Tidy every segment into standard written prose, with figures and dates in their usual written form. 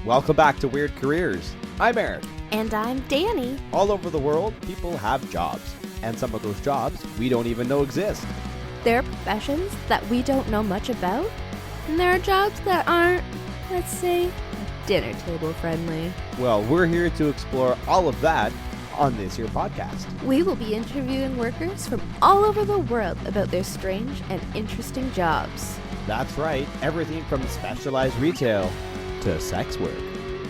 Welcome back to Weird Careers. I'm Eric. And I'm Dani. All over the world, people have jobs. And some of those jobs we don't even know exist. There are professions that we don't know much about. And there are jobs that aren't, let's say, dinner table friendly. Well, we're here to explore all of that on this here podcast. We will be interviewing workers from all over the world about their strange and interesting jobs. That's right, everything from specialized retail to sex work.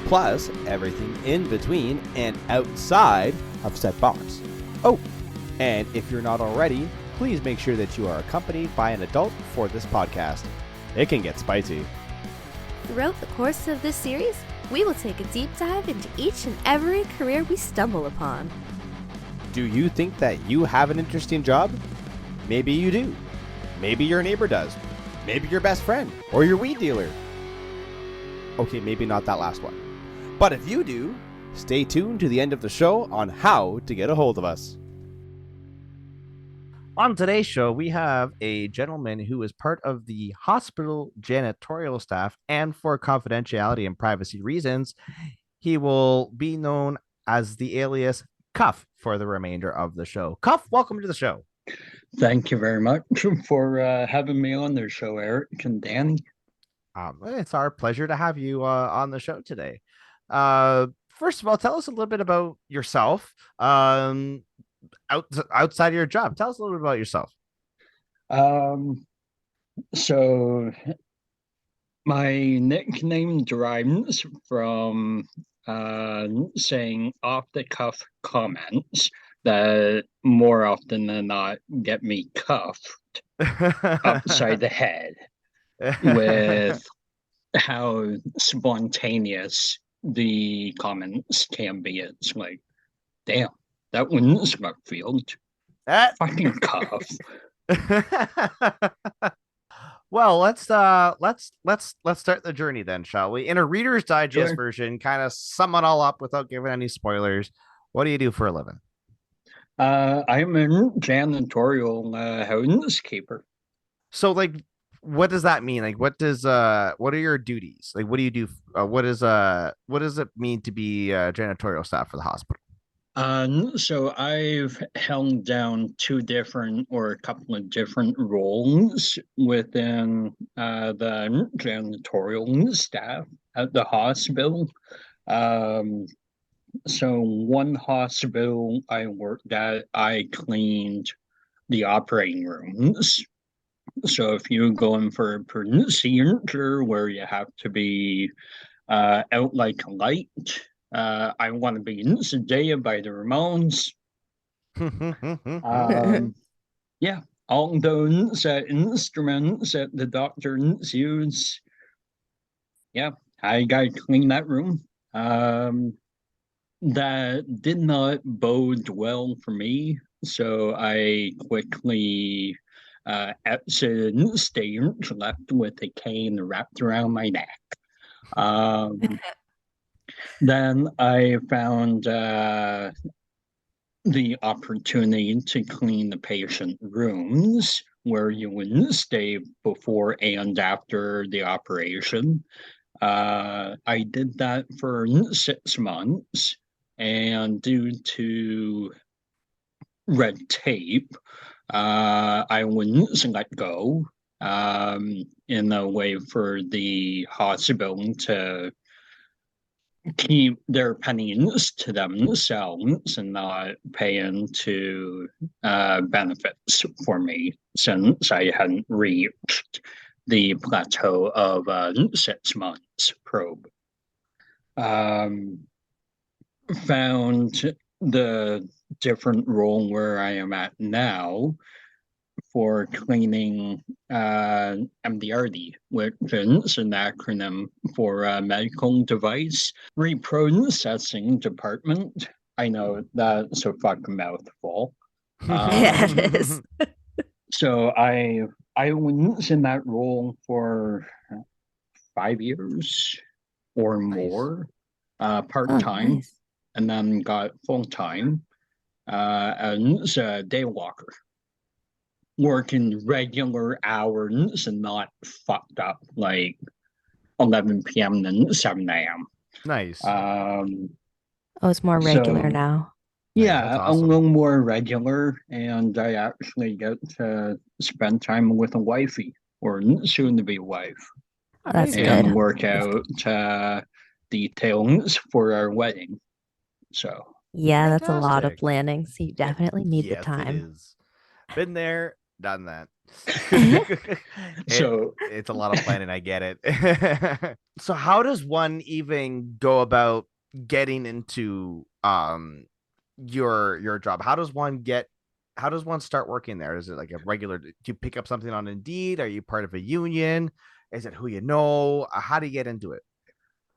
Plus, everything in between and outside of said box. Oh, and if you're not already, please make sure that you are accompanied by an adult for this podcast. It can get spicy. Throughout the course of this series, we will take a deep dive into each and every career we stumble upon. Do you think that you have an interesting job? Maybe you do. Maybe your neighbor does. Maybe your best friend or your weed dealer. Okay, maybe not that last one. But if you do, stay tuned to the end of the show on how to get a hold of us. On today's show, we have a gentleman who is part of the hospital janitorial staff, and for confidentiality and privacy reasons, he will be known as the alias Cuff for the remainder of the show. Cuff, welcome to the show. Thank you very much for having me on their show, Eric and Dani. It's our pleasure to have you on the show today. First of all, tell us a little bit about yourself. Outside of your job, tell us a little bit about yourself. So my nickname derives from saying off the cuff comments that more often than not get me cuffed upside the head with how spontaneous the comments can be. It's like, damn, that wouldn't Smuckfield. Fucking cuff. Well, let's start the journey then, shall we? In a Reader's Digest version, kind of sum it all up without giving any spoilers. What do you do for a living? I'm a janitorial housekeeper. So, like, what does that mean? Like, what are your duties? Like, what do you do? What does it mean to be janitorial staff for the hospital? So I've held down a couple of different roles within the janitorial staff at the hospital. So one hospital I worked at, I cleaned the operating rooms. So if you go in for a procedure where you have to be out like a light, I want to be sedated by the Ramones. Yeah, all those instruments that the doctors use. Yeah, I got to clean that room. That did not bode well for me, so I quickly exited stage, left with a cane wrapped around my neck. Then I found the opportunity to clean the patient rooms where you would stay before and after the operation. I did that for 6 months, and due to red tape, I wouldn't let go in a way for the hospital to keep their pennies to themselves and not pay into benefits for me, since I hadn't reached the plateau of 6 months probe. Found the different role where I am at now for cleaning MDRD, which is an acronym for Medical Device Reprocessing Department. I know that's a fucking mouthful. Yes. So I was in that role for 5 years or more, part-time, nice. and then got full-time as a day walker, working regular hours and not fucked up like 11 p.m. and 7 a.m. Nice. Um, Oh, it's more regular so now. Nice. That's yeah, a awesome. little more regular, and I actually get to spend time with a wifey or soon to be wife Oh, that's Amazing. good. and work That's out good. details for our wedding. So, Yeah, that's a lot of Fantastic. planning. So you definitely need the Yes, it time. is. Been there, done that. it so it's a lot of planning, I get it. So how does one even go about getting into your job? How does one start working there? Is it like a regular, do you pick up something on Indeed? Are you part of a union? Is it who you know? How do you get into it?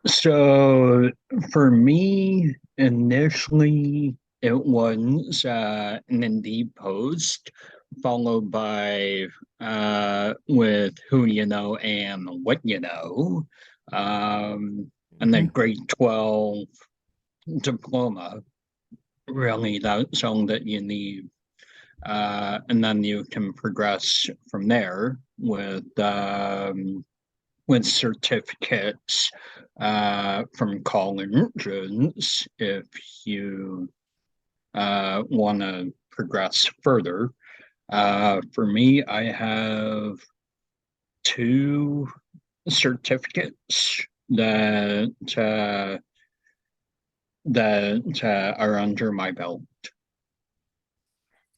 So for me, initially, it was an Indeed post followed by with who you know and what you know, and Mhm. then grade 12 diploma. Really, that's all that you need. And then you can progress from there with certificates from colleges if you want to progress further. For me, I have two certificates that are under my belt.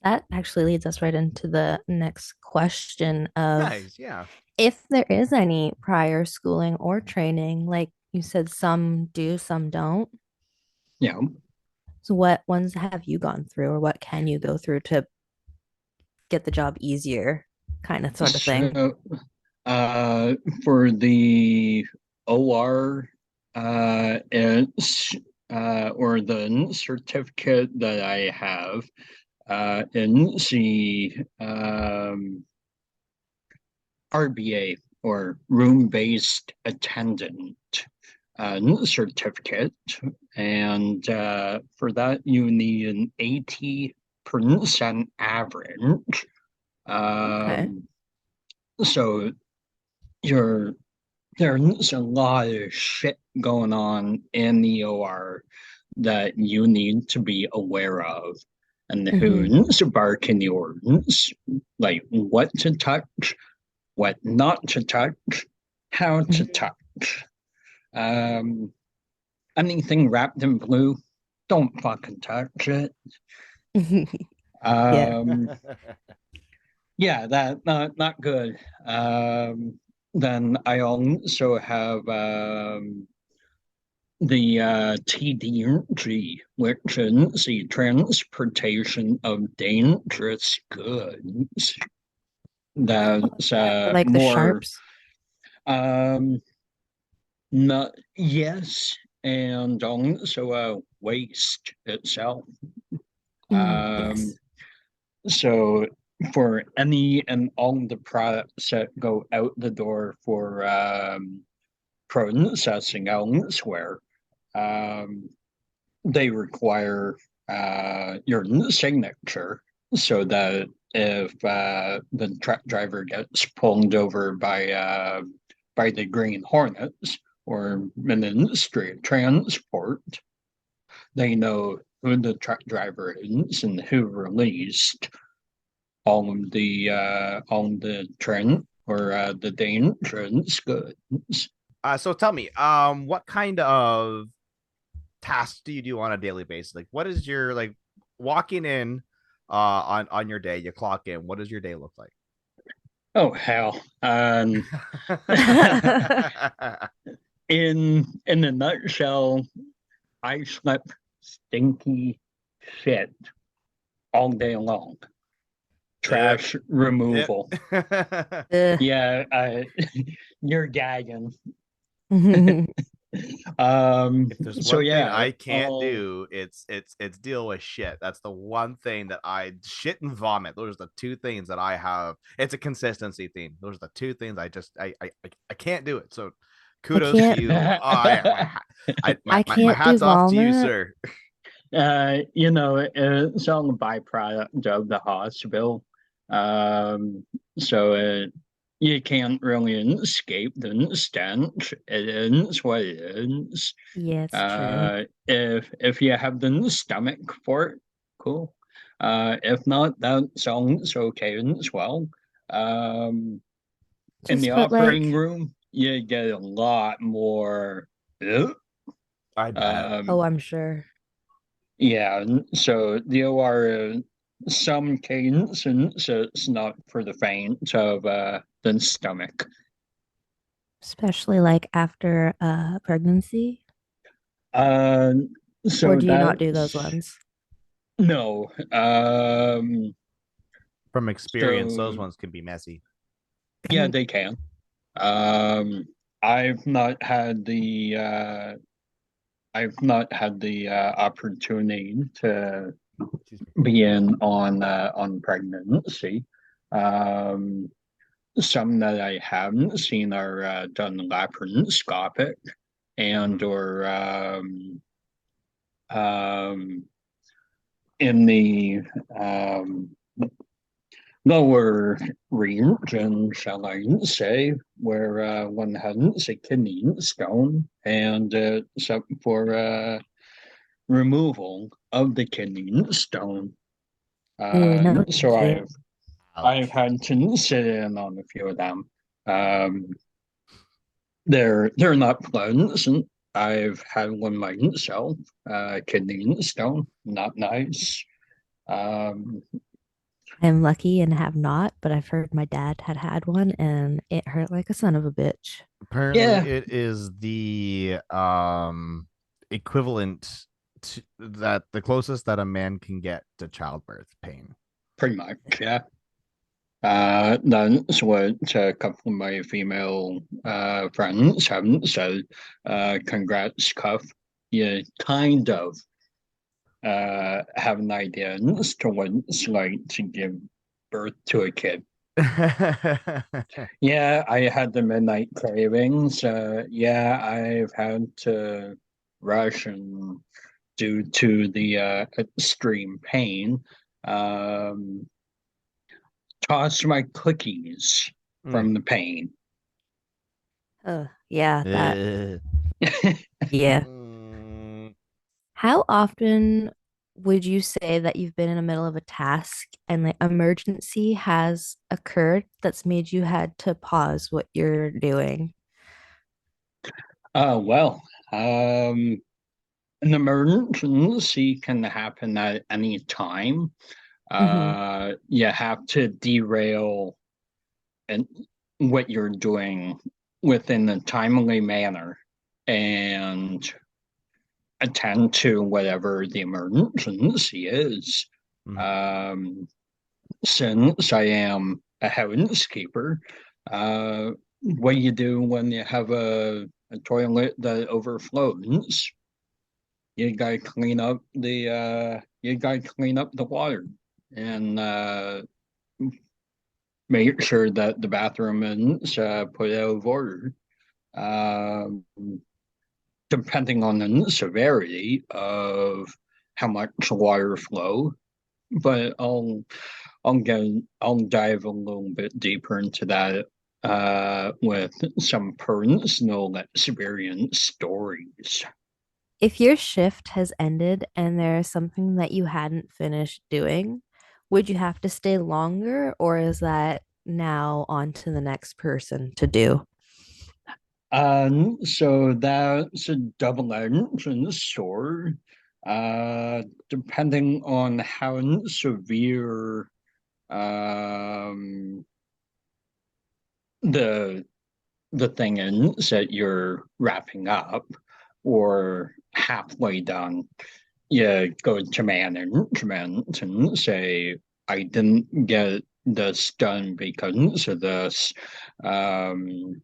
That actually leads us right into the next question of Nice, yeah. if there is any prior schooling or training, like you said, some do, some don't. Yeah. So what ones have you gone through, or what can you go through to get the job easier, kind of sort of thing? So uh, for the OR, it's or the certificate that I have in the RBA or room-based attendant certificate, and for that you need an 80% average. Okay. Um, so you're there's a lot of shit going on in the OR that you need to be aware of. And the Hmm. who's barking the orders, like what to touch, what not to touch, how to touch. Um, Anything wrapped in blue, don't fucking touch it. Yeah. Um, yeah, that not good. Then I also have the TDG, which is the transportation of dangerous goods. That's Like the more sharps. um not yes, and also waste itself. Um, Yes. so for any and all the products that go out the door for processing elsewhere, um, they require your signature so that if the truck driver gets pulled over by the Green Hornets or Ministry of Transport, they know who the truck driver is and who released all of the trend or the dangerous goods. So tell me, what kind of tasks do you do on a daily basis? Like, what is your like walking in on your day? You clock in. What does your day look like? Oh hell! In a nutshell, I slept stinky shit all day long. Yep. Trash Yep. removal. Ugh. Yeah, you're gagging. Mhm. If there's So one thing yeah, I can't all do, it's deal with shit. That's the one thing that I shit and vomit. Those are the two things that I have. It's a consistency thing. Those are the two things I can't do it. So I kudos to can't you. Oh, I my can't do hats off to you, vomit. sir. it's all a byproduct of the hospital. Um, so you can't really escape the stench. It is what it is. Yeah, it's true. If you have the stomach for it, cool. If not, that sounds okay as well. Um, in the Just put operating like, room, you get a lot more. "Ugh." I bet. oh, Um, I'm sure. yeah, so there are some cadences, so it's not for the faint of the stomach. Especially like after pregnancy. Uh, Or so do you not do those that's ones? no. From experience, those So ones can be messy. yeah, they can. Um, I've not had the opportunity to Excuse me. be in on pregnancy. Um, some that I haven't seen are done laparoscopic and Mhm. or um, in the um, lower region, shall I say, where one has a kidney stone and so for removal of the kidney stone. No, So thank you. I've Ouch. had to sit in on a few of them. Um, they're not pleasant. I've had one myself, kidney stone, not nice. Um, I'm lucky and have not, but I've heard my dad had one and it hurt like a son of a bitch. Apparently, yeah, it is the equivalent to that the closest that a man can get to childbirth pain. pretty much, yeah. That's what a couple of my female friends haven't said. Congrats, Cuff. You kind of have an idea as to what it's like to give birth to a kid. Yeah, I had the midnight cravings. Yeah, I've had to rush and due to the extreme pain. Um, toss my cookies Mm. from the pain. Yeah, that, Eh. yeah. Mm. How often would you say that you've been in the middle of a task and like emergency has occurred that's made you had to pause what you're doing? Well, um, an emergency can happen at any time. Mm-hmm. You have to derail and what you're doing within a timely manner and attend to whatever the emergency is. Mm. Um, since I am a housekeeper, what do you do when you have a toilet that overflows? You gotta clean up the water and make sure that the bathroom is put out of order. Um, depending on the severity of how much water flow, but I'll dive a little bit deeper into that with some personal experience stories. If your shift has ended and there's something that you hadn't finished doing, would you have to stay longer or is that now on to the next person to do? So that's a double-edged sword. Depending on how severe um, the the thing is that you're wrapping up or halfway done, you go to management and say, I didn't get this done because of this. Um,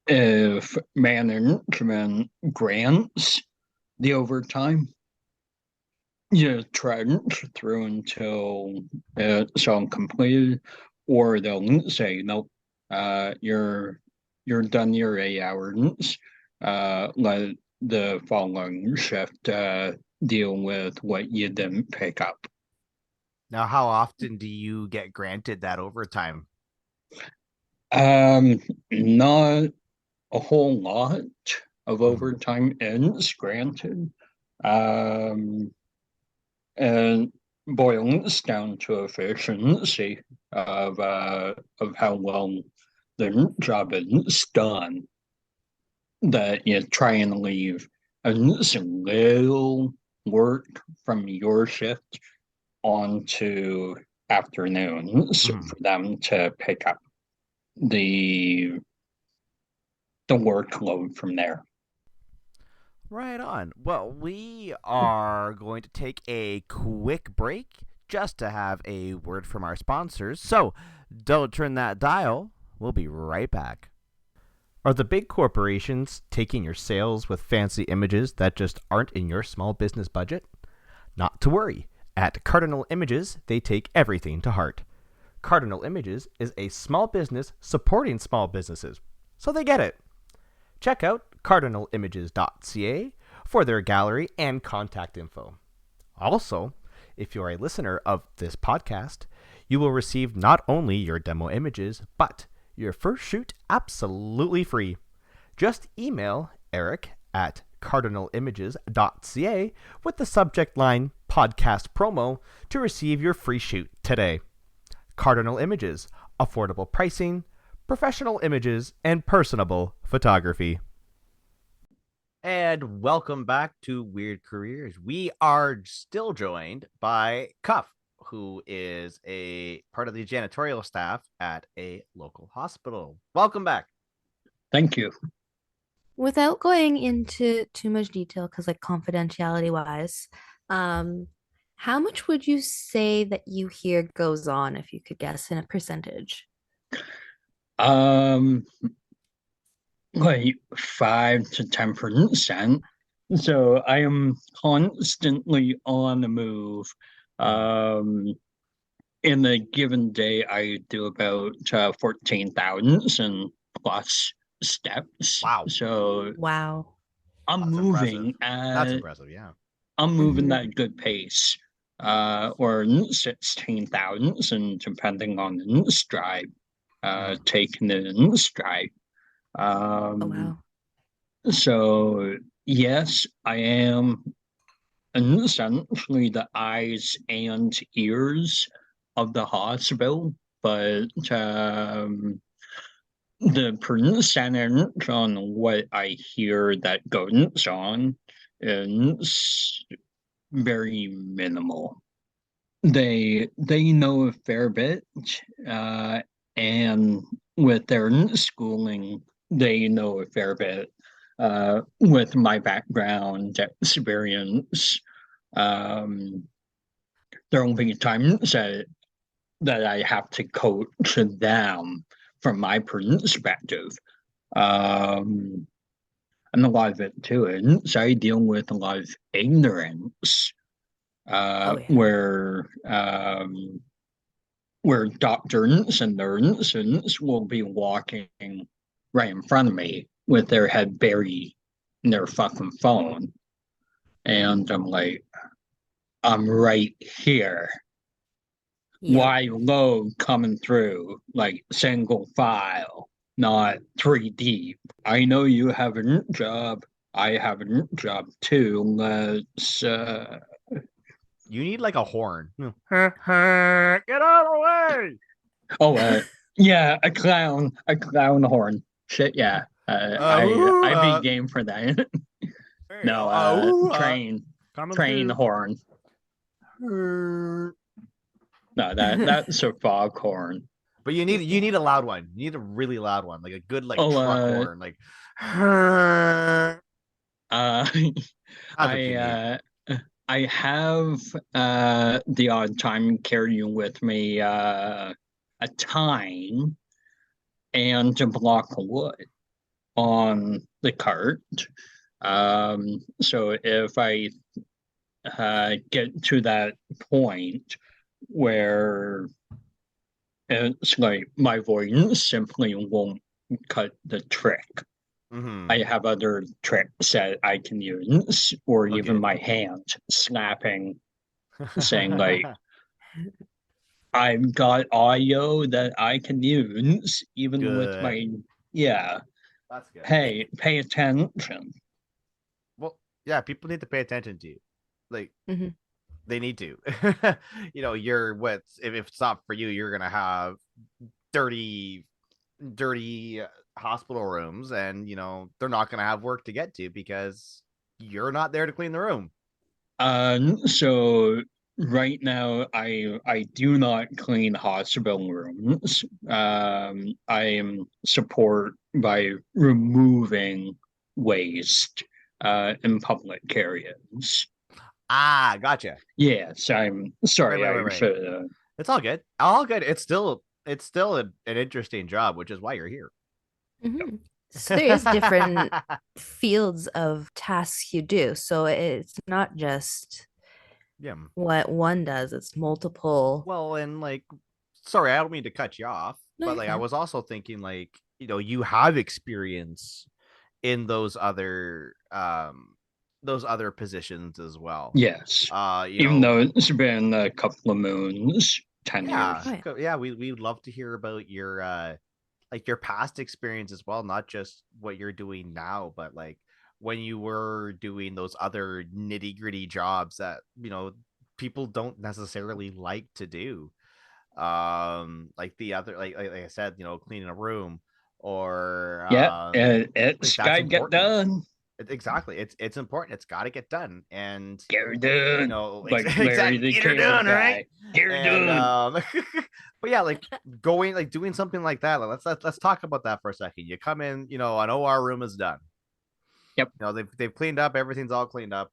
if management grants the overtime, you trudge through until it's all completed, or they'll say, nope, you're done your 8 hours. Let the following shift deal with what you didn't pick up. Now, how often do you get granted that overtime? Not a whole lot of Mhm. overtime is granted. Um, and boils down to efficiency of how well the job is done. That you try and leave a little work from your shift onto afternoons Mhm. for them to pick up the the workload from there. Right on. Well, we are going to take a quick break just to have a word from our sponsors. So don't turn that dial. We'll be right back. Are the big corporations taking your sales with fancy images that just aren't in your small business budget? Not to worry. At Cardinal Images, they take everything to heart. Cardinal Images is a small business supporting small businesses, so they get it. Check out cardinalimages.ca for their gallery and contact info. Also, if you're a listener of this podcast, you will receive not only your demo images, but your first shoot absolutely free. Just email Eric at cardinalimages.ca with the subject line podcast promo to receive your free shoot today. Cardinal Images, affordable pricing, professional images, and personable photography. And welcome back to Weird Careers. We are still joined by Cuff, who is a part of the janitorial staff at a local hospital. Welcome back. Thank you. Without going into too much detail, because like confidentiality wise, how much would you say that you hear goes on if you could guess in a percentage? Um, like 5 to 10%. So I am constantly on the move. Um, in a given day, I do about 14,000 plus steps. Wow. So Wow. I'm That's impressive. moving That's at impressive, yeah. I'm moving Mhm. at good pace. Or 16,000, and depending on the stride, taking it in stride. Oh, Um, wow. so yes, I am essentially the eyes and ears of the hospital, but the percentage on what I hear that goes on is very minimal. They know a fair bit, uh, and with their schooling, they know a fair bit. With my background experience, um, there will be times that I have to coach them from my perspective. Um, and a lot of it too is I deal with a lot of ignorance, Oh, yeah. where doctors and nurses will be walking right in front of me with their head buried in their fucking phone. And I'm like, I'm right here. Yep. Wide load coming through, like single file, not 3D. I know you have a job. I have a job too. Let's You need like a horn. Get out of the way. oh yeah, a clown horn. Shit, yeah. I'd be game for that. There you No, go. Coming train through. horn. No, that's a foghorn. But you need a loud one. You need a really loud one, like a good like Oh, truck horn. Like that's uh, what you need. I have the odd time carrying with me a tine and a block of wood on the cart. So if I get to that point where it's like my voice simply won't cut the trick. Mm-hmm. I have other tricks that I can use, or even Okay. my hand slapping, saying like, I've got audio that I can use even with Good. my yeah. That's good. Pay attention. Well, yeah, people need to pay attention to you. Like Mhm. they need to. You're what if it's not for you, you're gonna have dirty, dirty hospital rooms, and they're not gonna have work to get to because you're not there to clean the room. So right now I do not clean hospital rooms. I am support by removing waste in public areas. Ah, gotcha. Yes, I'm sorry. I Right. should. It's all good. All good. It's still an interesting job, which is why you're here. Mhm. So there is different fields of tasks you do. So it's not just Yeah. what one does, it's multiple. Well, and sorry, I don't mean to cut you off, No, but you're I fine. was also thinking you have experience in those other positions as well. Yes, Uh, you even know, though it's been a couple of moons, 10 years. Oh, yeah. yeah, we'd love to hear about your past experience as well, not just what you're doing now, but when you were doing those other nitty-gritty jobs that, people don't necessarily like to do. Like the other like I said, cleaning a room or Yeah, it's that's gotta get important. done. Exactly. It's important. It's got to get done. And Get her done. Like Larry exactly, the get her Cable done, all right? Guy. Get her And done. but yeah, doing something like that. Let's talk about that for a second. You come in, an OR room is done. Yep. They've cleaned up, everything's all cleaned up.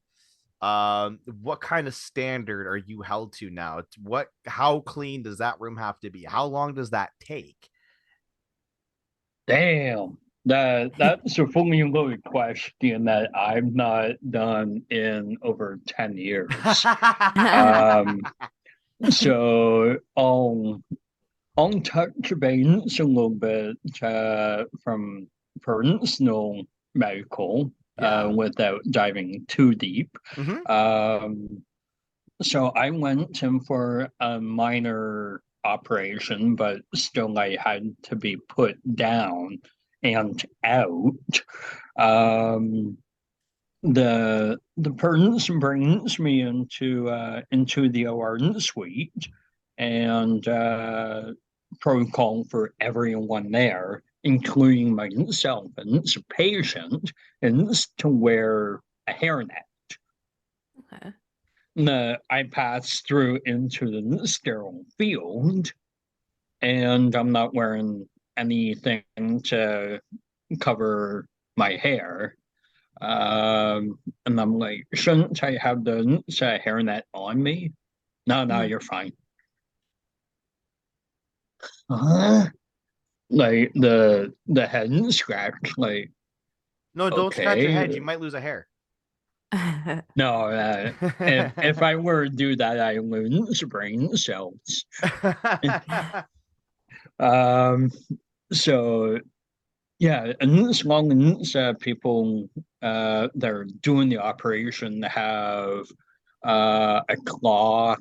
What kind of standard are you held to now? How clean does that room have to be? How long does that take? Damn. That's a fully loaded question that I've not done in over 10 years. Um, so I'll touch base a little bit from personal medical Yeah. without diving too deep. Mm-hmm. So I went in for a minor operation, but still I had to be put down and out. Um, the person brings me into the OR suite and protocol for everyone there, including myself and the patient, is to wear a hairnet. Okay. I pass through into the sterile field, and I'm not wearing anything to cover my hair. And I'm like, shouldn't I have the hairnet on me? No, Mhm. you're fine. Uh, like the head scratch, like, No, don't scratch your okay, head. You might lose a hair. no. If I were to do that, I lose brain cells. Um, so yeah, and as long as people that are doing the operation have a cloth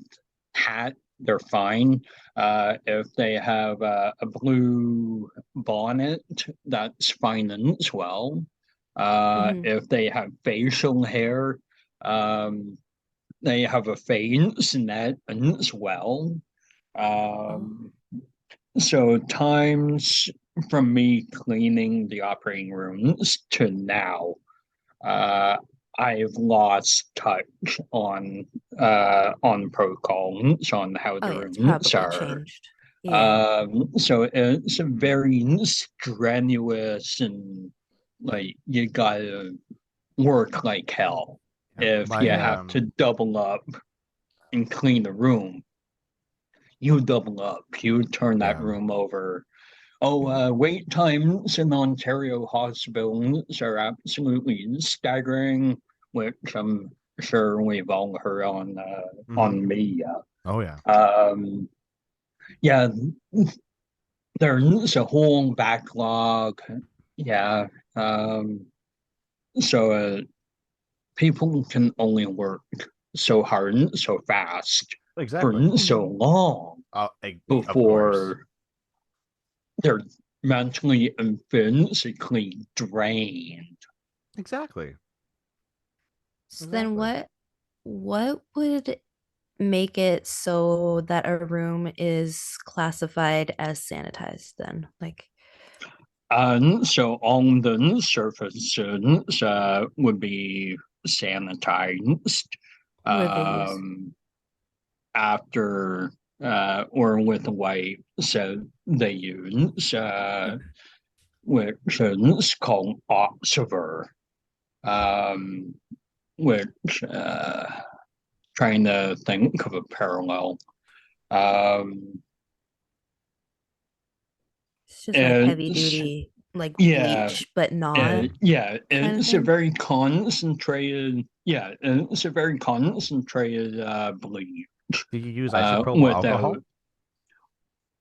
hat, they're fine. If they have a blue bonnet, that's fine as well. Mhm. If they have facial hair, um, they have a face net as well. Oh. Um, so times from me cleaning the operating rooms to now, uh, I've lost touch on protocols on how Oh, the yeah, it's rooms probably are. changed. Yeah. So it's a very strenuous and like you gotta work like hell if you My have to double up and clean the room. You double up. You turn that Yeah. room over. Oh, wait times in Ontario hospitals are absolutely staggering, which I'm sure we've all heard Mm-hmm. on media. Oh yeah. Yeah, there's a whole backlog. Yeah, um, so people can only work so hard and so fast for Exactly. so Mhm. long. Of course. before they're mentally and physically drained. Exactly. So then Exactly. what would make it so that a room is classified as sanitized then? Like, And so all the surfaces would be sanitized what do they use? after or with white. So they use which is called observer, um, which trying to think of a parallel. Um, It's just like heavy it's duty, like yeah, bleach, but not yeah, kind of it's a thing. very concentrated. Yeah, it's a very concentrated bleach. Do you use isopropyl Without. alcohol?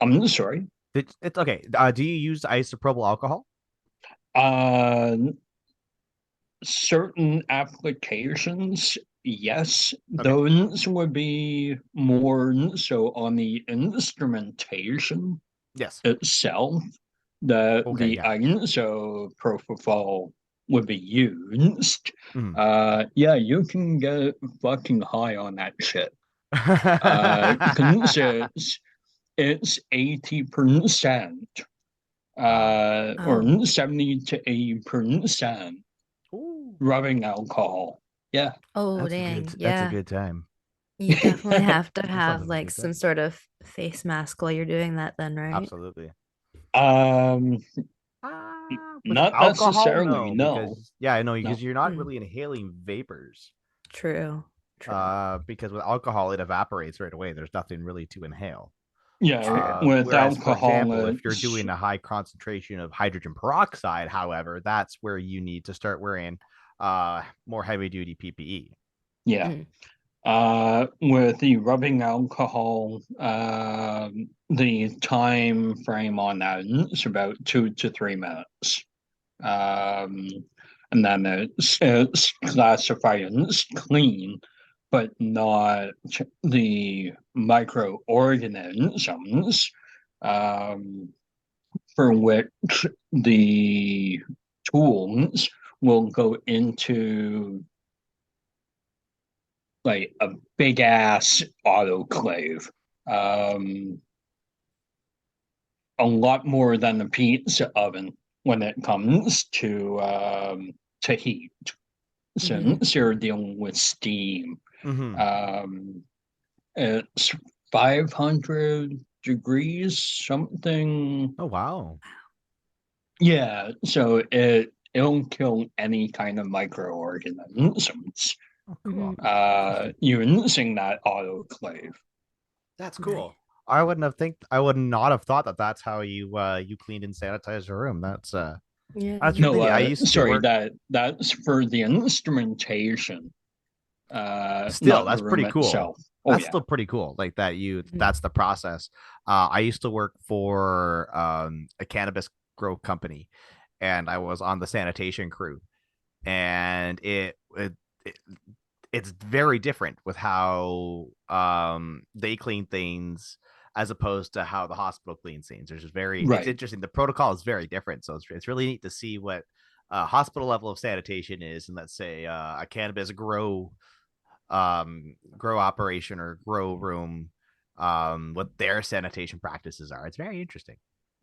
I'm sorry. It's okay. Do you use isopropyl alcohol? Uh, Certain applications, yes, Okay. those would be more so on the instrumentation Yes. itself. The Okay. Yeah. isopropyl would be used. Mhm. Yeah, you can get fucking high on that shit. 'Cause it's 80%, Wow. Oh, or 70 to 80% Ooh. rubbing alcohol. Yeah. oh, That's dang. a Yeah. good time. You definitely have to That sounds have like a like good some time. sort of face mask while you're doing that then, right? Absolutely. um, With Not alcohol, necessarily, no, no. because yeah, I know because No. you're not Mm, really inhaling vapors. true. True. Because with alcohol it evaporates right away. There's nothing really to inhale. Yeah, True. with Whereas, for alcohol, example, if you're it's doing a high concentration of hydrogen peroxide, however, that's where you need to start wearing more heavy duty PPE. yeah. Mm, With the rubbing alcohol, the time frame on that is about 2 to 3 minutes. Um, and then it's classified as clean, but not the microorganisms, um, for which the tools will go into like a big ass autoclave. Um, a lot more than a pizza oven when it comes to heat, hmm since you're dealing with steam. Mm-hmm. Um, it's 500 degrees something. Oh wow. Yeah, so it'll kill any kind of microorganisms Oh hmm cool. Interesting. using that autoclave. That's Nice. cool. I would not have thought that that's how you cleaned and sanitized your room. Yeah, That's no. No, really I used to sorry, work that's for the instrumentation, still, not the that's room pretty cool. itself. Oh That's yeah. still pretty cool. Like Mhm. that's the process. I used to work for a cannabis grow company, and I was on the sanitation crew, and it it's very different with how they clean things as opposed to how the hospital cleans things. It's Right. interesting. The protocol is very different, so it's really neat to see what hospital level of sanitation is, and let's say a cannabis grow operation or grow room, what their sanitation practices are. It's very interesting.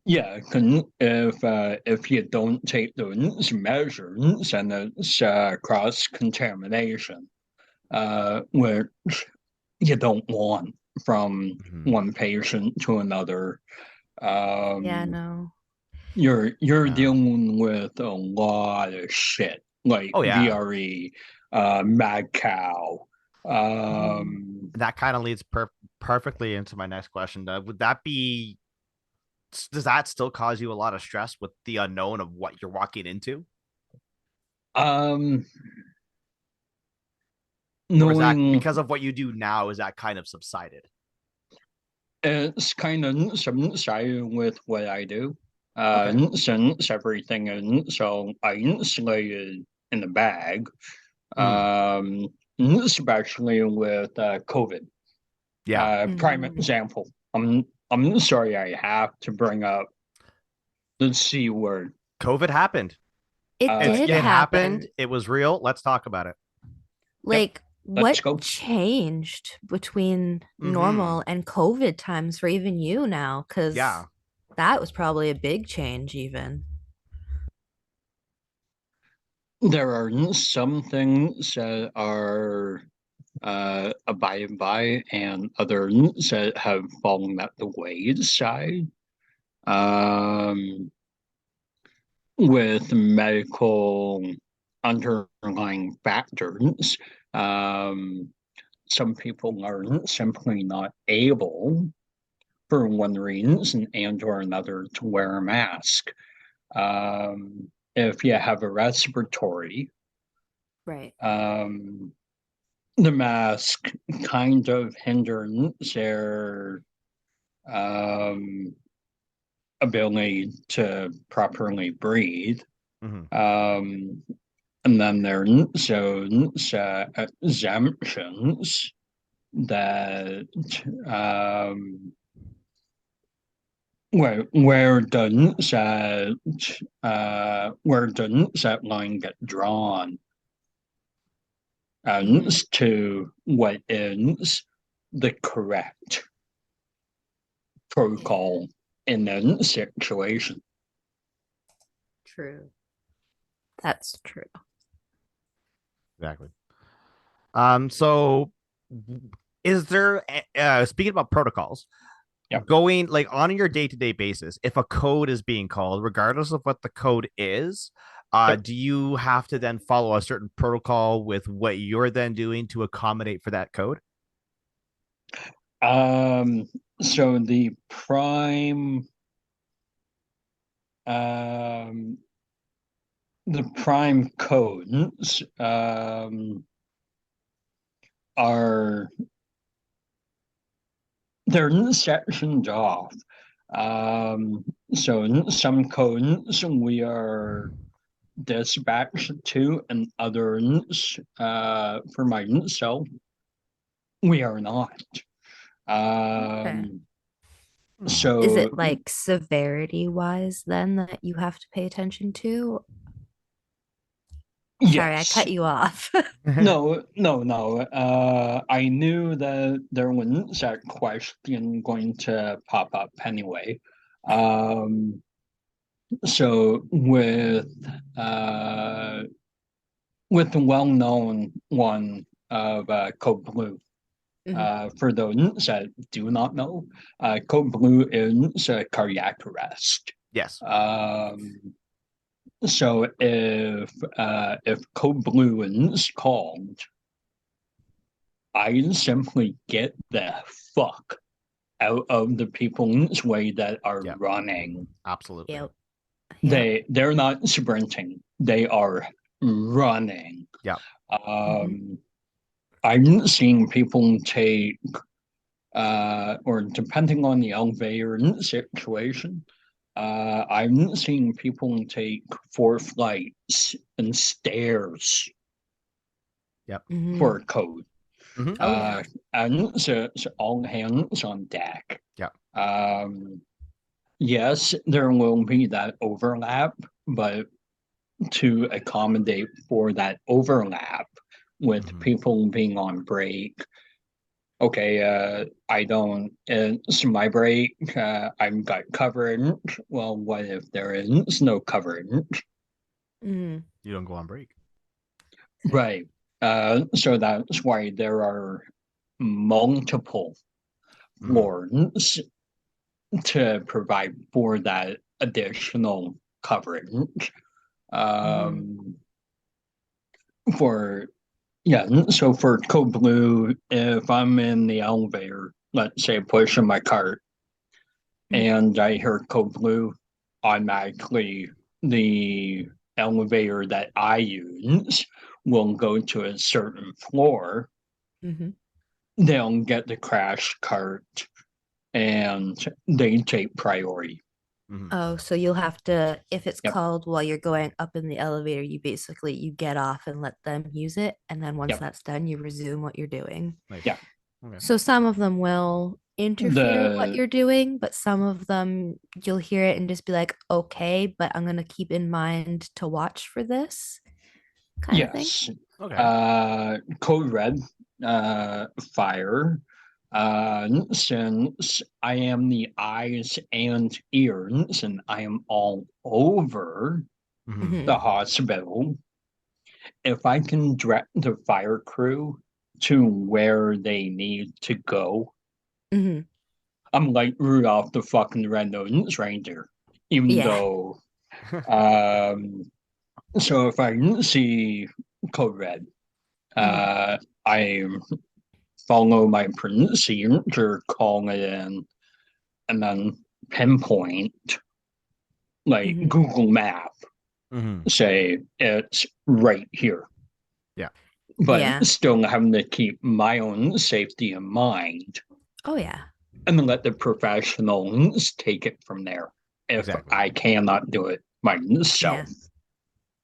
Yeah, if you don't take those measures, and it's cross contamination, which you don't want from Mm-hmm. one patient to another. Yeah, Um, no. you're Yeah. dealing with a lot of shit like Oh yeah. VRE, mad cow. Mhm. Um, And that kind of leads perfectly into my next question. Would that be does that still cause you a lot of stress with the unknown of what you're walking into, um, or is that Knowing because of what you do now is that kind of subsided? it's kind of subsided with what I do. Okay. Since everything is so isolated in the bag, Mm. um, especially with COVID. Yeah. Prime Mm. example. I'm sorry I have to bring up the C word. COVID happened. It did Yeah, It happen. happened. It was real. Let's talk about it. Like, let's what go. changed between Mhm. normal and COVID times for even you now? Because Yeah. that was probably a big change, even. There are some things that are abided by, and others that have fallen at the wayside. Um, with medical underlying factors, um, some people are simply not able, for one reason and or another, to wear a mask. If you have a respiratory, Right. um, the mask kind of hinders their um, ability to properly breathe. Mhm. Um, and then there's those exemptions that where doesn't that line get drawn Mhm. as to what is the correct protocol in that situation. True. That's true. Exactly. So is there speaking about protocols, Yep. going like on your day-to-day basis, if a code is being called, regardless of what the code is, Yep. do you have to then follow a certain protocol with what you're then doing to accommodate for that code? So um, the prime codes are they're sectioned off. So in some codes we are dispatched to, and others, for myself, we are not. Okay. Is So it like severity wise then that you have to pay attention to? Sorry, I yes. cut you off. No. I knew that there was that question going to pop up anyway. Um, so with the well-known one of Code Blue, Mhm. for those that do not know, Code Blue is cardiac arrest. Yes. So if Code Blue is called, I simply get the fuck out of the people's way that are Yep. running. Absolutely. Yep. Yep. They're not sprinting. They are running. Yep. Mhm. I'm seeing people take or depending on the elevator situation, I'm seeing people take 4 flights and stairs for Mhm. a code. Mhm. Oh yeah. And so all hands on deck. Yep. Um, yes, there will be that overlap, but to accommodate for that overlap with Mhm. people being on break, okay, I don't, it's my break, I've got coverage. Well, what if there is no coverage? Mhm. You don't go on break. Right. So that's why there are multiple Mhm. floors to provide for that additional coverage. Mhm. Um, for Yeah, so for Code Blue, if I'm in the elevator, let's say pushing my cart, Mhm. and I hear Code Blue, automatically the elevator that I use will go to a certain floor. Mhm. They'll get the crash cart and they take priority. Mhm. Oh, so you'll have to, if it's Yep, called while you're going up in the elevator, you get off and let them use it, and then once yep, that's done, you resume what you're doing. Nice. yeah. Okay. So some of them will interfere what The you're doing, but some of them you'll hear it and just be like, okay, but I'm gonna keep in mind to watch for this kind of thing. Yes. Okay. Code red, fire. Since I am the eyes and ears and I am all over Mhm. the hospital, if I can direct the fire crew to where they need to go, Hmm. I'm like Rudolph the fucking red-nosed reindeer. Even Yeah. though, um, so if I see code red, Hmm. I follow my procedure, call it in, and then pinpoint, like Hmm. Google Map, Mhm. say it's right here, Yeah. but Yeah. still having to keep my own safety in mind Oh yeah. and then let the professionals take it from there if Exactly. I cannot do it Yeah. myself.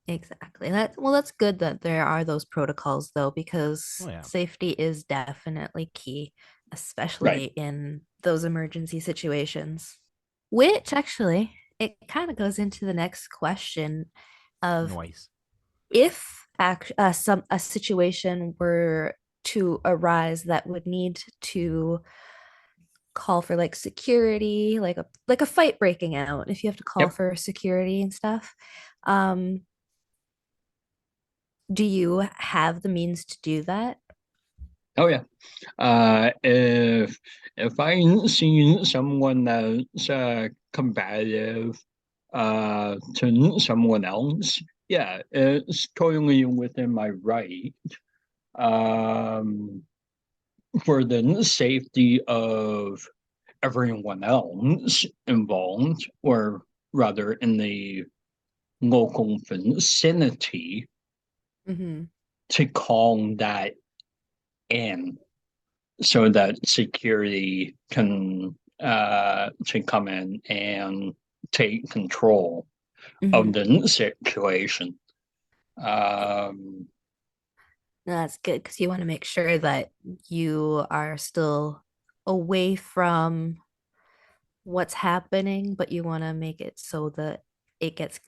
Exactly. That's good that there are those protocols though, because Oh yeah. safety is definitely key, Right. especially in those emergency situations. Which actually, it kind of goes into the next question of Noise. if some a situation were to arise that would need to call for like security, like a fight breaking out, if you have to call Yep. for security and stuff. Um, do you have the means to do that? Oh yeah. If I see someone that's combative to someone else, yeah, it's totally within my right. Um, for the safety of everyone else involved, or rather in the local vicinity, Mm-hmm. to call that in so that security can to come in and take control Mm-hmm. of the situation. Um, No, that's good because you want to make sure that you are still away from what's happening, but you want to make it so that it gets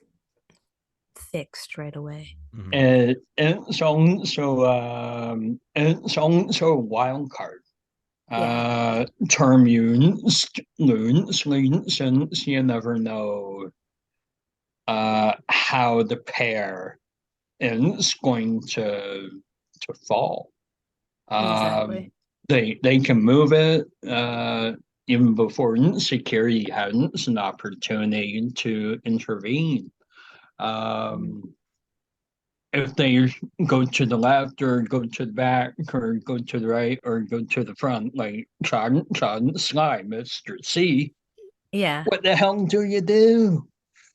fixed right away. Mhm. it's also a wild card. Yeah, Term since you never know how the pair is going to fall. Um, exactly. they can move it even before security has an opportunity to intervene. Mhm. Um, if they go to the left or go to the back or go to the right or go to the front, like Chad Sly, Mr. C, Yeah, what the hell do you do?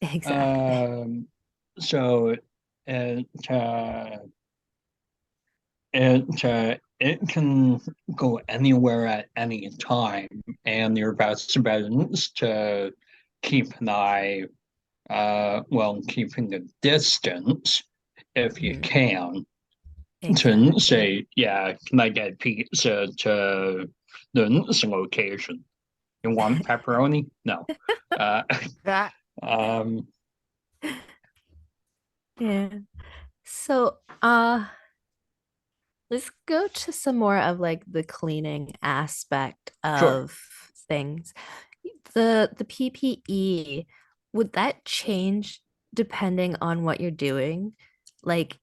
exactly. Um, so it it can go anywhere at any time, and your best bet is to keep an eye, well, keeping a distance if you Mhm. can, to Exactly. say, yeah, can I get pizza to this location? You want pepperoni? No. Uh, Ah. um, Yeah. So, let's go to some more of like the cleaning aspect sure. of things. The PPE, would that change depending on what you're doing? Like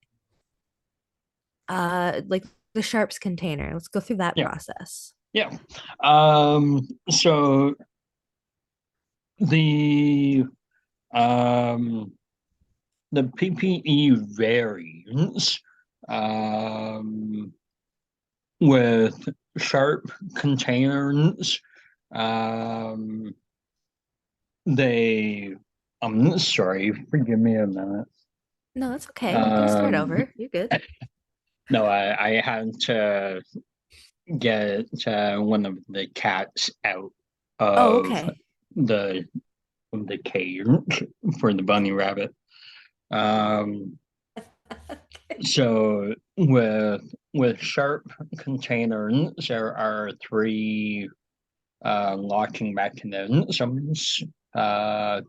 like the sharps container. Let's go through that Yeah. process. Yeah. So the um the PPE varies um, with sharp containers. Um, they, I'm sorry, forgive me a minute. No, that's okay. We can start Um, over. You're good. no, I had to get one of the cats out Oh, of okay. the the cage for the bunny rabbit. Um, So with sharp containers, there are three locking mechanisms,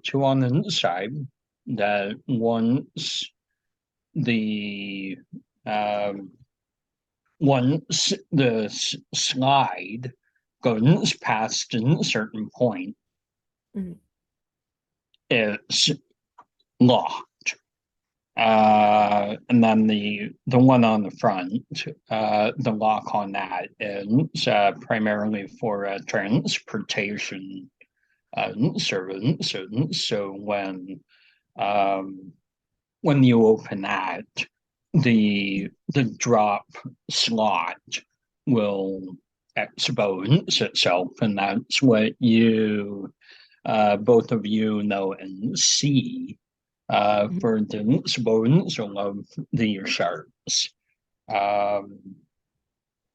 two on the inside, that the um, once the slide goes past a certain point, Mhm. it's locked. And then the one on the front, the lock on that is primarily for transportation services. So when you open that, the drop slot will expose itself, and that's what you both of you know and see for the disposal of the sharks. Um,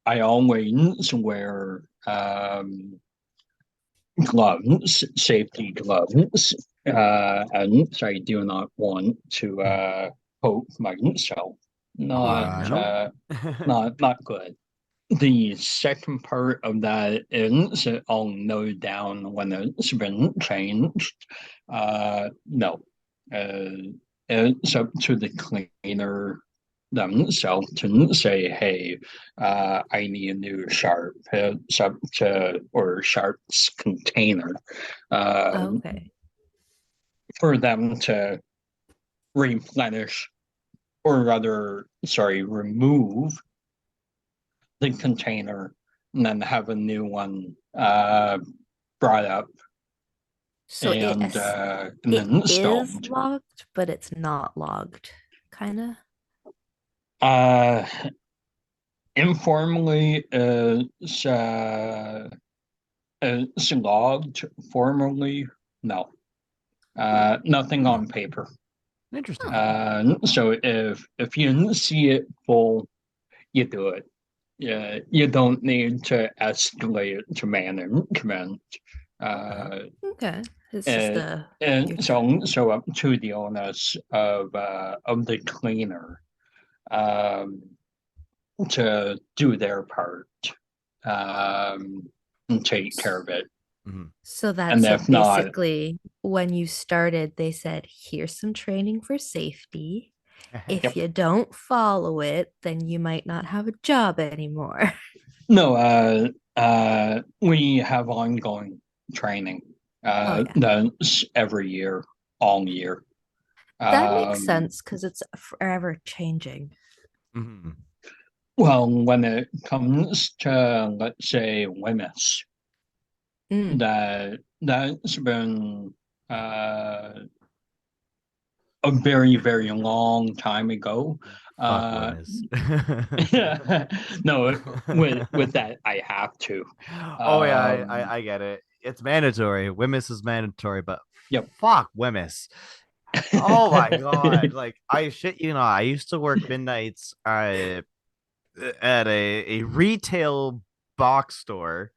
I always wear gloves, safety gloves, and I do not want to poke myself. Not, Yeah, no. not good. The second part of that is I'll know down when it's been changed. No, it's up to the cleaner themselves to say, hey, I need a new sharp. It's up to, or sharp's container, okay. for them to replenish, or rather, sorry, remove the container and then have a new one brought up So and it then is installed. logged, but it's not logged, kind of. Uh, Informally, it's logged. Formally, no. Nothing on paper. Interesting. So if you didn't see it full, you do it. Yeah, you don't need to escalate to management. Okay. It's just And, a and so up to the onus of the cleaner um, to do their part and take care of it. So And that's so if not, basically when you started, they said, here's some training for safety. If yep. you don't follow it, then you might not have a job anymore. No, we have ongoing training. Oh, yeah. That's every year, all year. That makes Um, sense because it's forever changing. well, when it comes to, let's say, WMIS, Mm. that's been a very, very long time ago. Fuck women's. No, with that, I have to. Oh yeah, Um, I get it. It's mandatory. Wemmis is mandatory, but yep. fuck Wemmis. Oh my god! Like I shit you not. I used to work midnights at a retail box store,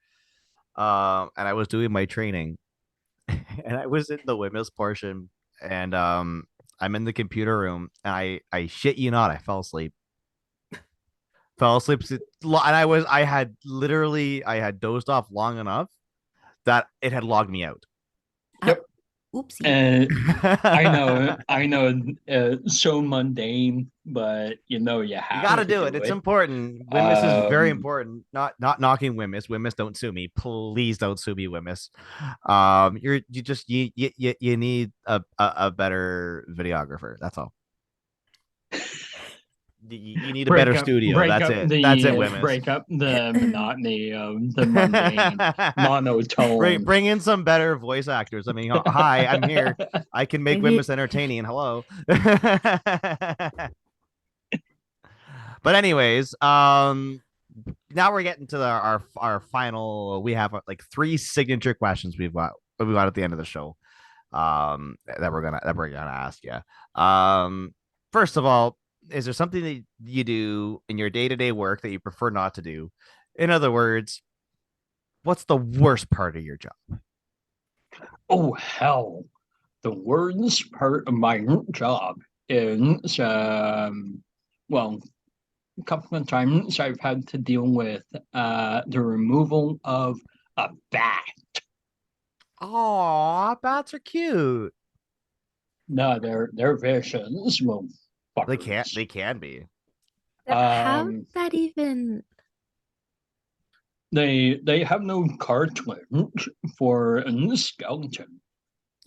and I was doing my training, and I was in the Wemmis portion, and I'm in the computer room, and I shit you not, I fell asleep. Fell asleep, and I had dozed off long enough that it had logged me out. Uh, Yep. oopsie. I know, so mundane, but you You have gotta to do it. do It's it. important. Wimmis is very important. Not knocking Wimmis. Wimmis, don't sue me. Please don't sue me, Wimmis. You need a better videographer. That's all. You need a better studio. That's it. That's it, Wimmis. Break up the monotony of the mundane monotone. Bring in some better voice actors. I mean, hi, I'm here. I can make Wimmis entertaining. Hello. But anyways, now we're getting to our final. We have like three signature questions we got at the end of the show. That we're gonna ask you. First of all, is there something that you do in your day-to-day work that you prefer not to do? In other words, what's the worst part of your job? Oh hell. The worst part of my job is well, a couple of times I've had to deal with the removal of a bat. Aw, bats are cute. No, they're vicious, little fuckers. They can be. How Um, that even? they have no cartilage for a skeleton,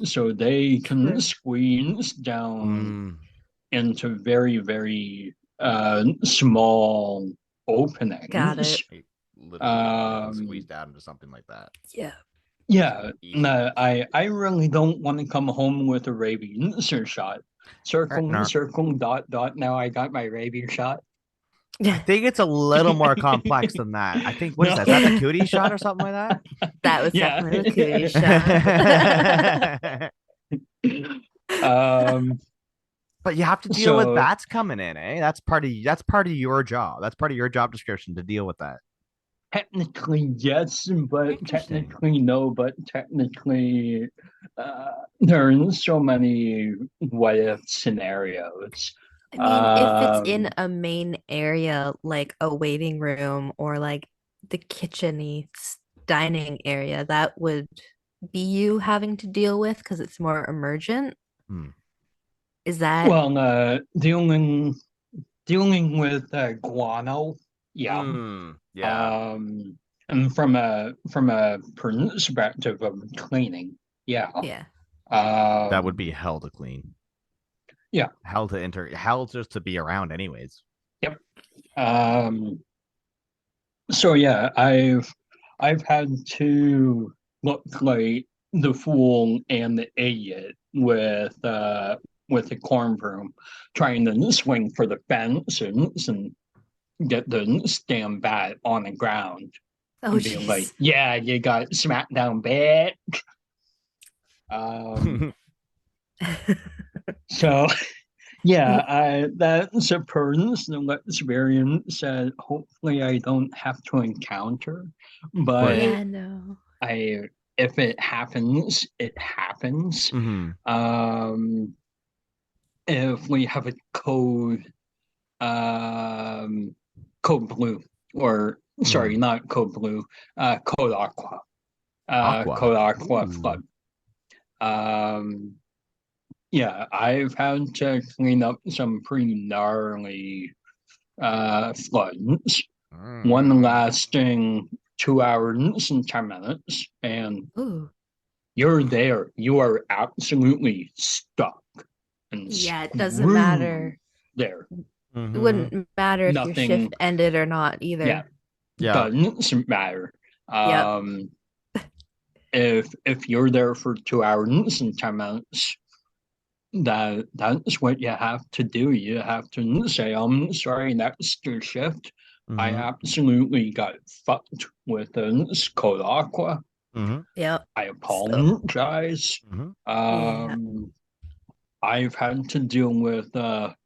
so they can True. squeeze down Mm, into very, very small Got openings. it. like, literally, they can squeeze Um, down into something like that. Yeah. yeah, Easy. no, I really don't want to come home with a rabies shot. Circle, No. circle, dot, dot. Now I got my rabies shot. I think it's a little more complex than that. I think, what is No. that? Is that the cootie shot or something like That was Yeah. definitely the cootie shot. that? Um, But you have to deal with so bats coming in, eh? That's part of your job. That's part of your job description to deal with that. technically yes, but Interesting. technically no, but technically there are so many what if scenarios. I mean, if it's in Um, a main area like a waiting room or like the kitchen-y dining area, that would be you having to deal with because it's more emergent. Hmm. Is that well, dealing with guano, yeah. Yeah, Um, and from a perspective of cleaning, yeah. yeah. that would Um, be hell to clean. yeah. Hell just to be around, anyways. Yep. Um, so yeah, I've had to look like the fool and the idiot with the corn broom, trying to swing for the fence and get the damn bat on the ground Oh, and being like, jeez. "Yeah, you got smacked down, bitch." Um, so yeah, that's a personal experience that hopefully I don't have to encounter. But But Yeah, no. I, if it happens, it happens. mhm. Um, if we have a um, code blue, or sorry, Mhm. not code blue, code aqua, Aqua. code aqua Ooh. flood. Um, yeah, I've had to clean up some pretty gnarly floods, one Mm. lasting 2 hours and 10 minutes, and Ooh. you're there. You are absolutely stuck and Yeah, it doesn't screwed matter. there. It Mhm. wouldn't matter if your Nothing, shift ended or not yeah, either. Yeah. doesn't matter. Yep. If you're there for 2 hours and 10 minutes, that's what you have to do. You have to say, I'm sorry, that's your shift. I Mhm. absolutely got fucked with this code aqua. Mhm. Yep. I So, apologize. Mhm. yeah. Um, I've had to deal with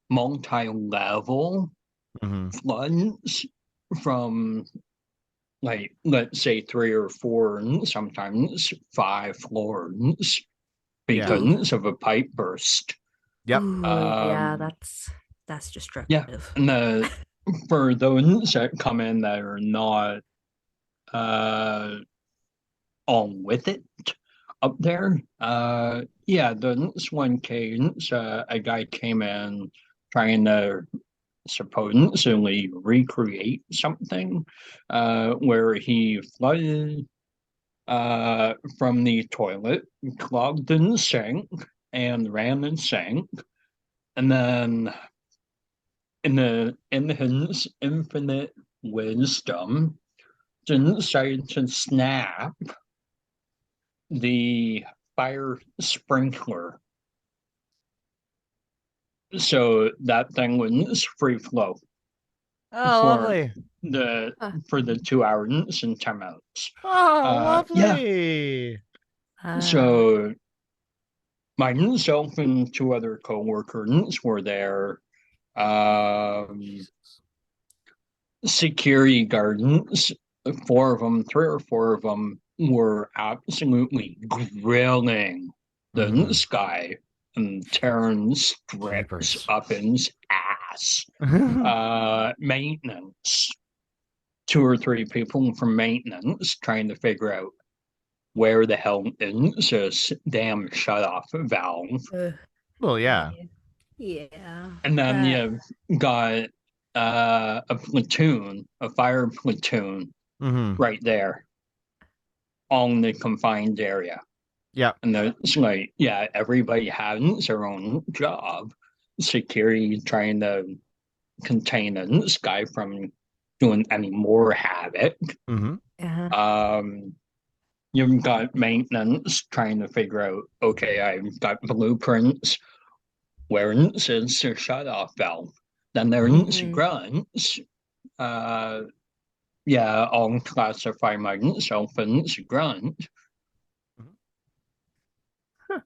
multi-level Mhm. floods from, like, let's say 3 or 4 and sometimes 5 floors Yeah. Ooh. because of a pipe burst. Yep. Ooh, yeah, Um, that's yeah, destructive. and for those that come in that are not uh, on with it up there, yeah, this one case, a guy came in trying to supposedly recreate something, where he flooded from the toilet, clogged in the sink, and ran and sank. And then in his infinite wisdom, decided to snap the fire sprinkler. So that thing was free flow Oh, for lovely. the Huh. for the 2 hours and 10 minutes. Oh, Yeah. lovely. Ah. So myself and two other coworkers were there. Um, Jesus. security guards, 4 of them, 3 or 4 of them, were absolutely grilling the Mhm. sky and tearing strips Jeepers. up his ass. Maintenance 2 or 3 people from maintenance trying to figure out where the hell is this damn shut-off valve. Ugh, Well, yeah. yeah. And then That, you got a platoon, a fire platoon Mm-hmm. right there on the confined area. Yep. And it's like, yeah, everybody has their own job. Security trying to contain this guy from doing any more havoc. Mm-hmm. Um, you've got maintenance trying to figure out, okay, I've got blueprints. Where is the shut-off valve? Then there's Mhm. grunts. Yeah, I'll classify myself as grunt. Huh.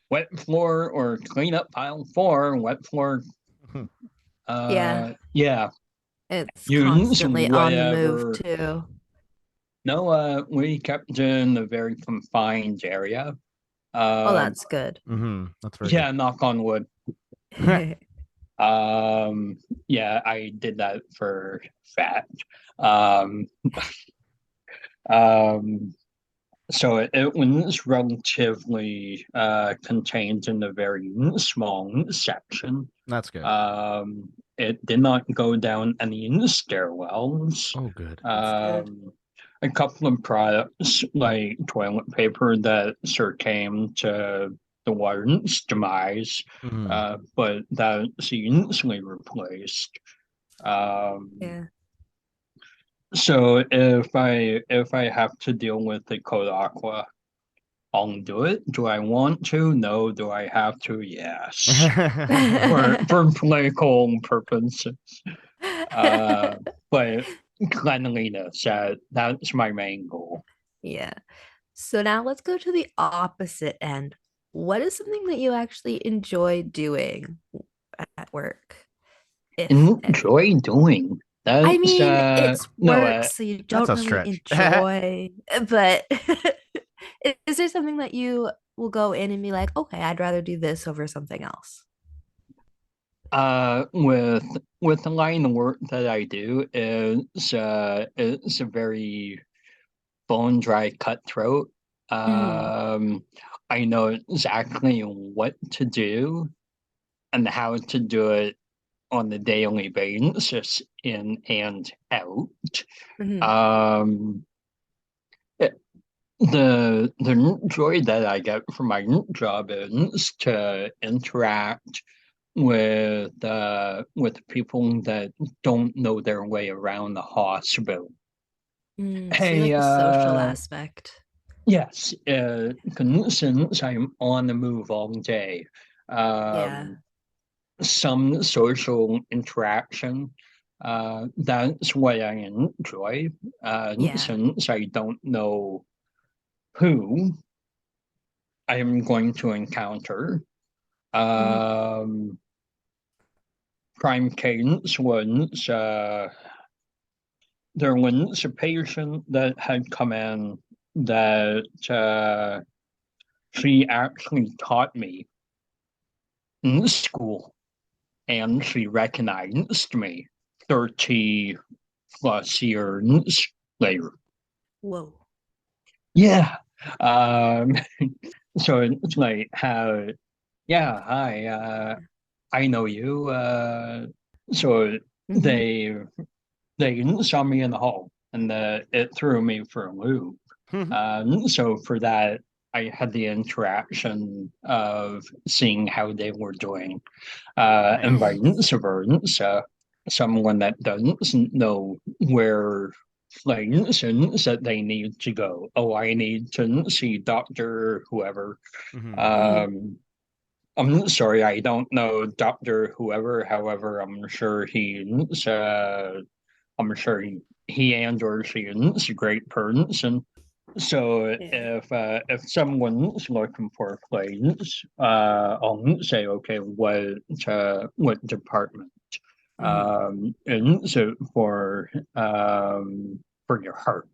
Wet floor or clean up pile 4, wet floor. Yeah, Yeah, it's use constantly on the move whatever. too. No, we kept in a very confined area. Oh, that's good. Mm-hmm. That's very Yeah, knock on wood. good. Yeah, I did that for fact. Um, um, so it was relatively contained in a very small section. That's good. It did not go down any stairwells. Oh, good. That's good. A couple of products like toilet paper that succumbed to the warden's demise, Mm-hmm. but that's easily replaced. Um, Yeah. so if I have to deal with the Code Aqua, I'll do it. Do I want to? No. Do I have to? Yes. For political purposes. But cleanliness, that's my main goal. Yeah. So now let's go to the opposite end. What is something that you actually enjoy doing at work? If any. Enjoy doing. I That's mean, it's no work, so you That's don't a really stretch. enjoy, but is there something that you will go in and be like, okay, I'd rather do this over something else? with the line of work that I do it's a very bone dry cutthroat. Mm, Um, I know exactly what to do and how to do it on the daily basis, in and out. mhm, Um, it- the joy that I get from my job is to interact with people that don't know their way around the hospital. So you Hey, like the social aspect. yes, since I'm on the move all day, Yeah. um, some social interaction. That's what I enjoy. Yeah. Since I don't know who I am going to encounter. Mhm, Um, Prime cadence was there was a patient that had come in that she actually taught me in school, and she recognized me 30 plus years later. Whoa. Yeah. Um, so it's like how, yeah, hi, I know you. So Mhm, they they saw me in the hall, and it threw me for a loop. So for that, I had the interaction of seeing how they were doing, and Nice. vice versa. Someone that doesn't know where, like, instance that they need to go. Oh, I need to see Doctor whoever. Mm-hmm. Mhm, Um, I'm sorry, I don't know Doctor whoever. However, I'm sure he and or she is a great person. So Yeah. if someone's looking for a place, I'll say, okay, what department? Mhm, And so for your heart,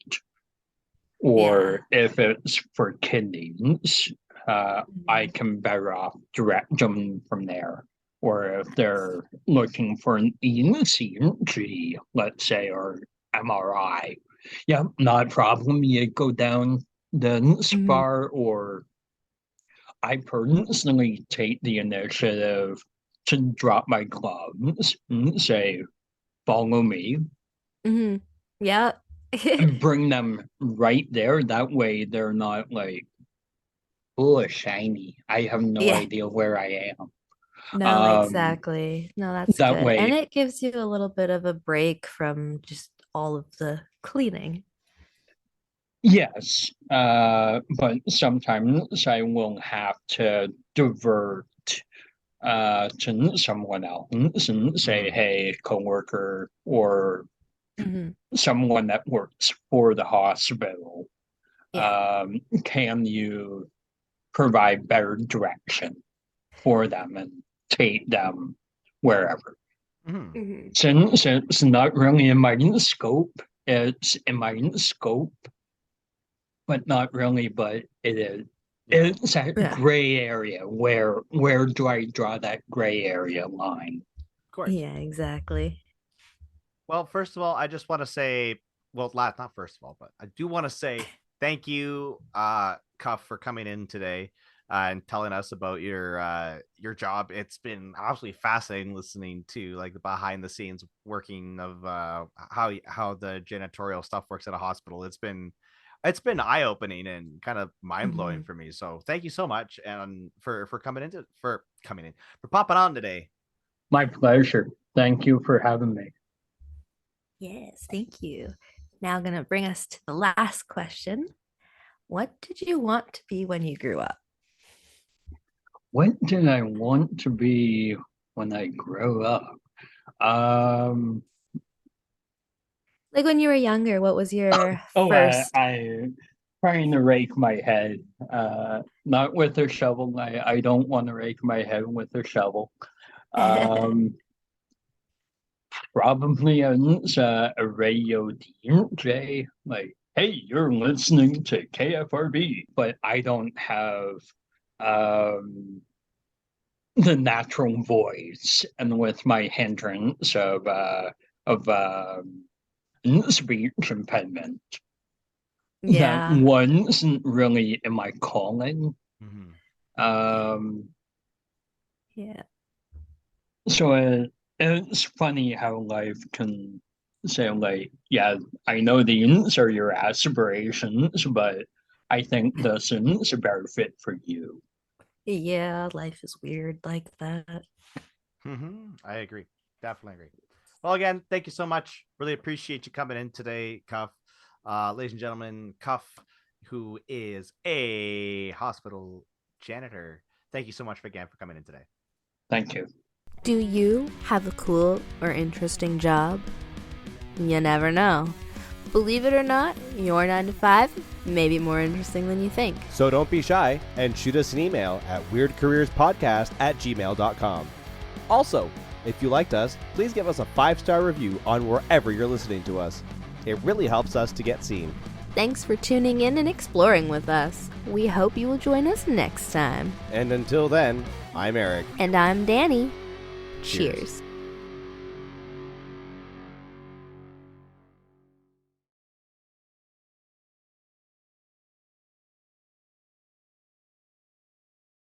Yeah. or if it's for kidneys, I Mhm, can better off direct them from there. Or if they're looking for an ECG, let's say, or MRI. Yeah, not a problem. You go down the spa, or I personally take the initiative to drop my gloves and say, follow me, Mm-hmm. Yeah. and bring them right there. That way they're not like, oh, shiny. I have no Yeah. idea where I am. No, Um, exactly. No, that's that good. And way, it gives you a little bit of a break from just all of the cleaning. yes. But sometimes I will have to divert to someone else and say, Mhm. hey, coworker, or Mm-hmm. someone that works for the hospital, Yeah. can you provide better direction for them and take them wherever? Mhm. Mm-hmm. Since it's not really in my scope, it's in my scope, but not really, but it is. Yeah. It's that Yeah. gray area. Where do I draw that gray area line? Of course. Yeah, exactly. Well, first of all, I just want to say, well, not first of all, but I do want to say thank you, Cuff, for coming in today and telling us about your job. It's been absolutely fascinating listening to like the behind the scenes working of how the janitorial stuff works at a hospital. It's been eye opening and kind of mind blowing Mm-hmm. for me. So thank you so much and for coming in for popping on today. My pleasure. Thank you for having me. Yes, thank you. Now gonna bring us to the last question. What did you want to be when you grew up? What did I want to be when I grow up? Um, Like when you were younger, what was your first? I trying to rake my head. Not with a shovel. I don't want to rake my head with a shovel. Um, Probably as a radio DJ, like, hey, you're listening to KFRB, but I don't have um the natural voice, and with my hindrance of speech impediment, that Yeah. wasn't really in my calling. Mhm. Um, Yeah. so it's funny how life can say, like, yeah, I know these are your aspirations, but I think this is a better fit for you. Yeah, life is weird like that. I agree. Definitely agree. Well, again, thank you so much. Really appreciate you coming in today, Cuff. Ladies and gentlemen, Cuff, who is a hospital janitor. Thank you so much again for coming in today. Thank you. Do you have a cool or interesting job? You never know. Believe it or not, your 9 to 5 may be more interesting than you think. So don't be shy and shoot us an email at weirdcareerspodcast@gmail.com. Also, if you liked us, please give us a 5-star review on wherever you're listening to us. It really helps us to get seen. Thanks for tuning in and exploring with us. We hope you will join us next time. And until then, I'm Eric. And I'm Dani. Cheers. Cheers.